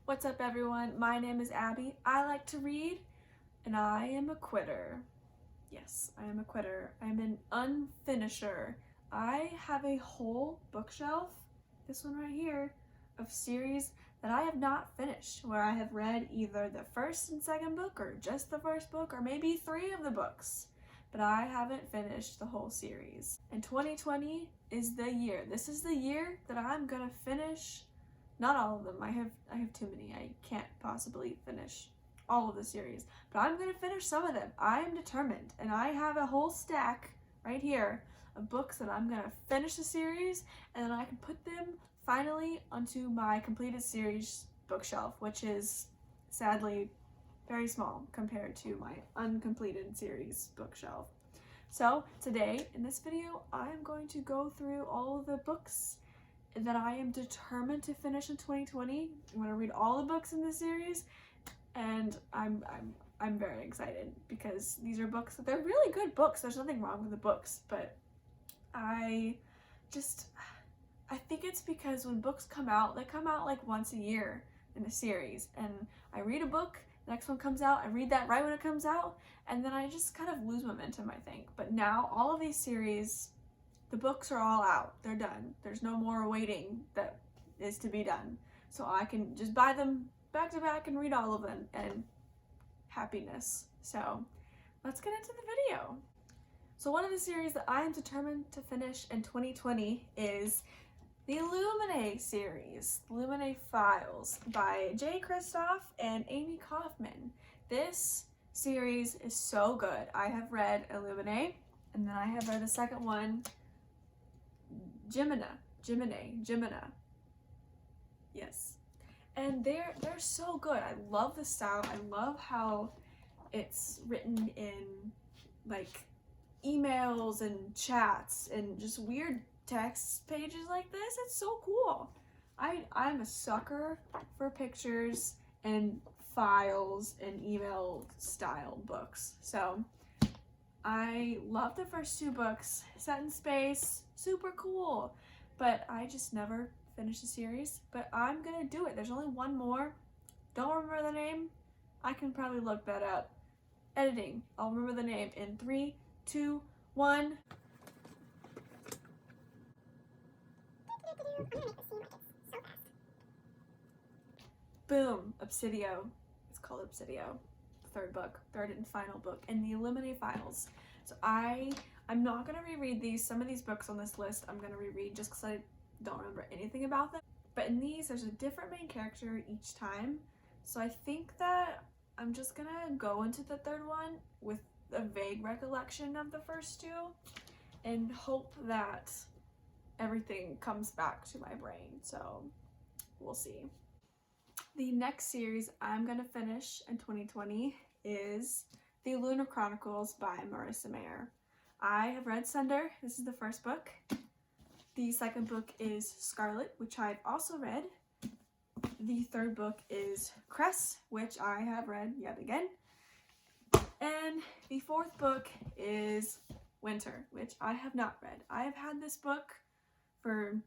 What's up, everyone? My name is Abby. I like to read, and I am a quitter. Yes, I am a quitter. I'm an unfinisher. I have a whole bookshelf, this one right here, of series that I have not finished, where I have read either the first and second book, or just the first book, or maybe 3 of the books. But I haven't finished the whole series. And 2020 is the year. This is the year that I'm gonna finish. Not all of them. I have too many. I can't possibly finish all of the series. But I'm going to finish some of them. I am determined. And I have a whole stack right here of books that I'm going to finish the series, and then I can put them finally onto my completed series bookshelf, which is sadly very small compared to my uncompleted series bookshelf. So today in this video, I'm going to go through all of the books that I am determined to finish in 2020. I'm going to read all the books in this series, and I'm very excited because these are books that they're really good books. There's nothing wrong with the books, but I think it's because when books come out, they come out like once a year in a series, and I read a book, the next one comes out, I read that right when it comes out, and then I just kind of lose momentum, I think. But now all of these series, the books are all out. They're done. There's no more waiting that is to be done. So I can just buy them back to back and read all of them, and happiness. So let's get into the video. So one of the series that I am determined to finish in 2020 is the Illuminae series, Illuminae Files by Kristoff and Amy Kaufman. This series is so good. I have read Illuminae, and then I have read the second one, Gemina. Yes. And they're so good. I love the style. I love how it's written in like emails and chats and just weird text pages like this. It's so cool. I'm a sucker for pictures and files and email style books. So I love the first 2 books, set in space, super cool, but I just never finished the series. But I'm gonna do it. There's only one more. Don't remember the name. I can probably look that up. Editing. I'll remember the name in 3, 2, 1. Boom. Obsidio. It's called Obsidio. Third book, third and final book, in the Illuminae Files. So I'm not gonna reread these. Some of these books on this list I'm gonna reread just because I don't remember anything about them. But in these, there's a different main character each time. So I think that I'm just gonna go into the third one with a vague recollection of the first 2 and hope that everything comes back to my brain. So we'll see. The next series I'm going to finish in 2020 is the Lunar Chronicles by Marissa Meyer. I have read Sunder. This is the first book. The second book is Scarlet, which I've also read. The third book is Kresley, which I have read yet again. And the fourth book is Winter, which I have not read. I have had this book for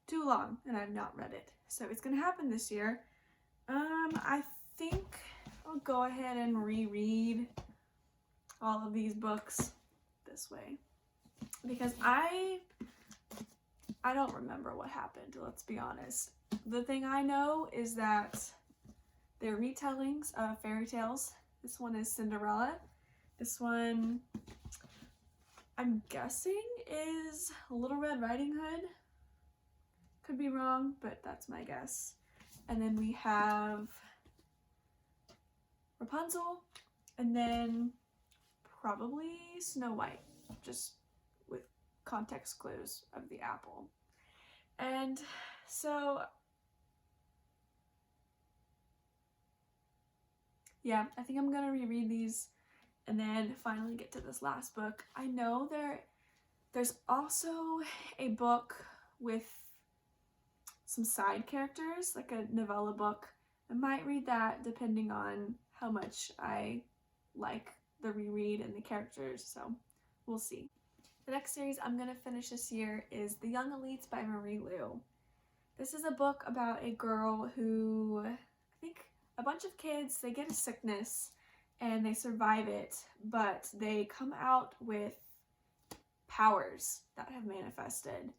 too long and I've not read it. So it's going to happen this year. I think I'll go ahead and reread all of these books this way, because I don't remember what happened, let's be honest. The thing I know is that they're retellings of fairy tales. This one is Cinderella. This one, I'm guessing, is Little Red Riding Hood. Could be wrong, but that's my guess. And then we have Rapunzel, and then probably Snow White, just with context clues of the apple. And so, yeah, I think I'm gonna reread these and then finally get to this last book. I know there's also a book with some side characters, like a novella book. I might read that depending on how much I like the reread and the characters, so we'll see. The next series I'm going to finish this year is The Young Elites by Marie Lu. This is a book about a girl who a bunch of kids, they get a sickness and they survive it, but they come out with powers that have manifested.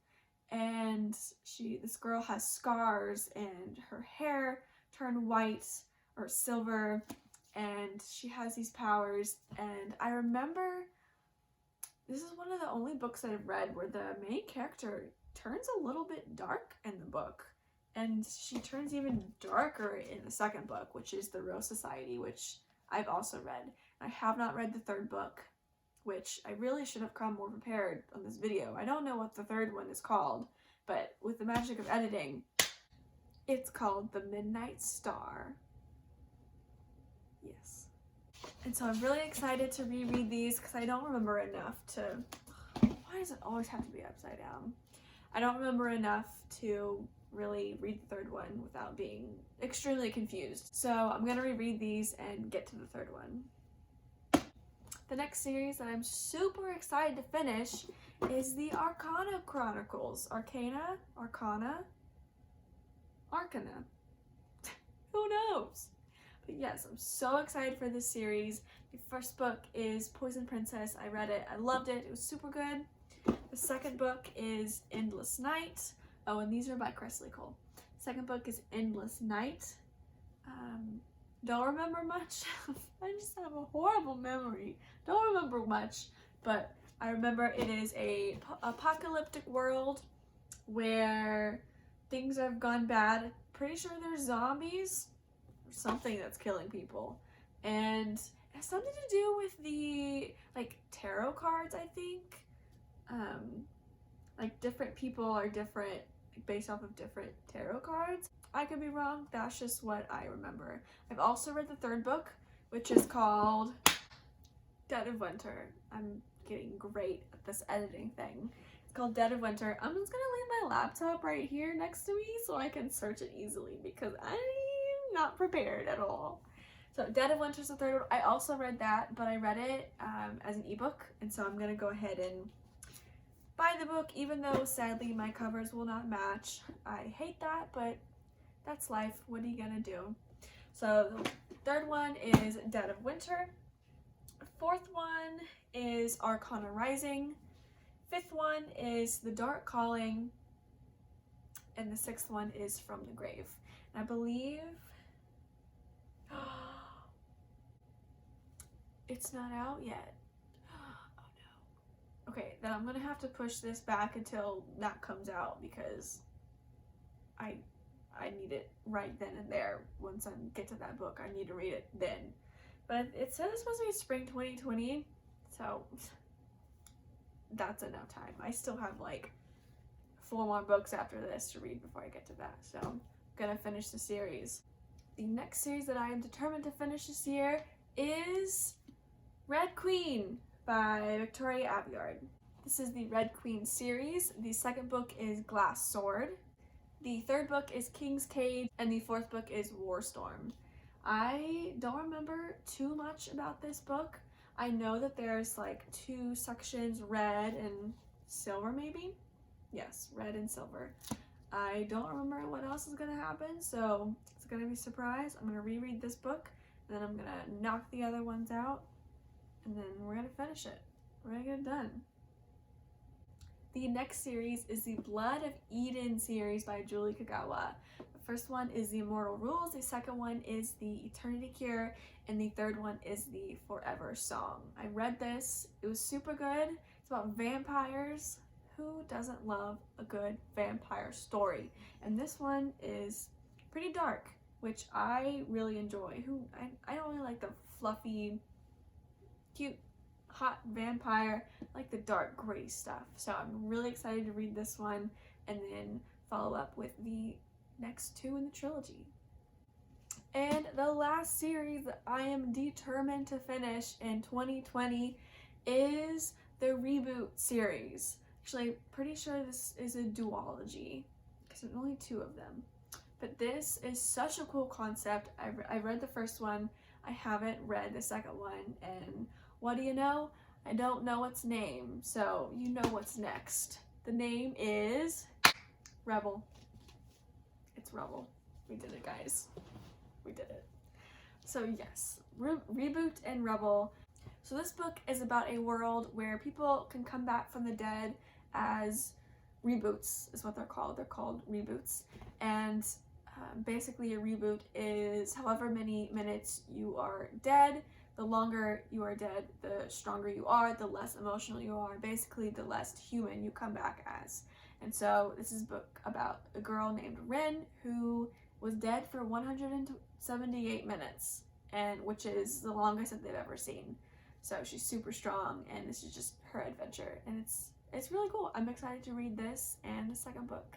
And this girl has scars and her hair turned white or silver, and she has these powers. And I remember this is one of the only books that I've read where the main character turns a little bit dark in the book, and she turns even darker in the second book, which is the Rose Society, which I've also read. I have not read the third book, which I really should have come more prepared on this video. I don't know what the third one is called, but with the magic of editing, it's called The Midnight Star. Yes. And so I'm really excited to reread these because I don't remember enough to... Why does it always have to be upside down? I don't remember enough to really read the third one without being extremely confused. So I'm going to reread these and get to the third one. The next series that I'm super excited to finish is the Arcana Chronicles. Arcana? Who knows? But yes, I'm so excited for this series. The first book is Poison Princess. I read it. I loved it. It was super good. The second book is Endless Night. Oh, and these are by Kresley. Second book is Endless Night. Don't remember much. I just have a horrible memory. Don't remember much, but I remember it is a apocalyptic world where things have gone bad. Pretty sure there's zombies or something that's killing people, and it has something to do with the tarot cards, I think. Different people are different based off of different tarot cards. I could be wrong. That's just what I remember. I've also read the third book, which is called Dead of Winter. I'm getting great at this editing thing. It's called Dead of Winter. I'm just gonna leave my laptop right here next to me so I can search it easily because I'm not prepared at all. So Dead of Winter is the third one. I also read that, but I read it as an ebook, and so I'm gonna go ahead and buy the book, even though sadly my covers will not match. I hate that, but that's life. What are you gonna do? So the third one is Dead of Winter. Fourth one is Arcana Rising. Fifth one is The Dark Calling. And the sixth one is From the Grave. And I believe it's not out yet. Oh no. Okay, then I'm gonna have to push this back until that comes out because I need it right then and there. Once I get to that book, I need to read it then. But it says it's supposed to be spring 2020, so that's enough time. I still have 4 more books after this to read before I get to that, so I'm gonna finish the series. The next series that I am determined to finish this year is Red Queen by Victoria Aveyard. This is the Red Queen series. The second book is Glass Sword. The third book is King's Cage, and the fourth book is Warstorm. I don't remember too much about this book. I know that there's 2 sections, red and silver maybe? Yes, red and silver. I don't remember what else is gonna happen, so it's gonna be a surprise. I'm gonna reread this book, and then I'm gonna knock the other ones out, and then we're gonna finish it. We're gonna get it done. The next series is the Blood of Eden series by Julie Kagawa. The first one is The Immortal Rules, the second one is The Eternity Cure, and the third one is The Forever Song. I read this. It was super good. It's about vampires. Who doesn't love a good vampire story? And this one is pretty dark, which I really enjoy. I don't really like the fluffy, cute, hot vampire. I like the dark, gritty stuff. So I'm really excited to read this one and then follow up with the next 2 in the trilogy. And the last series that I am determined to finish in 2020 is the Reboot series. Actually, I'm pretty sure this is a duology because there's only 2 of them. But this is such a cool concept. I read the first one. I haven't read the second one, and what do you know? I don't know its name, so you know what's next. The name is Rebel. It's Rebel. We did it, guys. We did it. So yes, Reboot and Rebel. So this book is about a world where people can come back from the dead as reboots, is what they're called. They're called reboots. And basically a reboot is however many minutes you are dead. The longer you are dead, the stronger you are, the less emotional you are, basically the less human you come back as. And so this is a book about a girl named Rin who was dead for 178 minutes, and which is the longest that they've ever seen. So she's super strong, and this is just her adventure, and it's really cool. I'm excited to read this and the second book.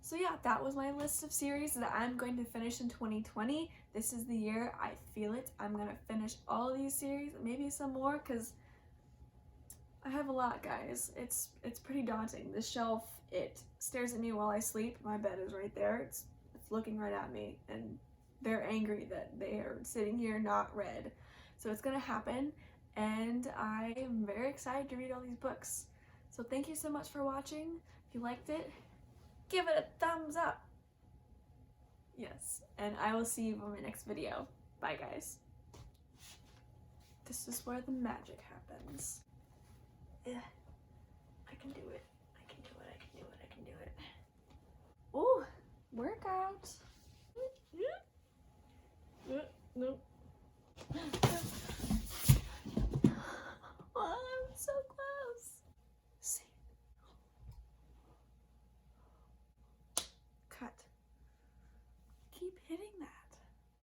So yeah, that was my list of series that I'm going to finish in 2020. This is the year, I feel it. I'm gonna finish all of these series, maybe some more, because I have a lot, guys. It's pretty daunting. This shelf, it stares at me while I sleep. My bed is right there. It's looking right at me, and they're angry that they are sitting here not read. So it's gonna happen, and I am very excited to read all these books. So thank you so much for watching. If you liked it, give it a thumbs up. Yes, and I will see you in my next video. Bye, guys. This is where the magic happens. Ugh.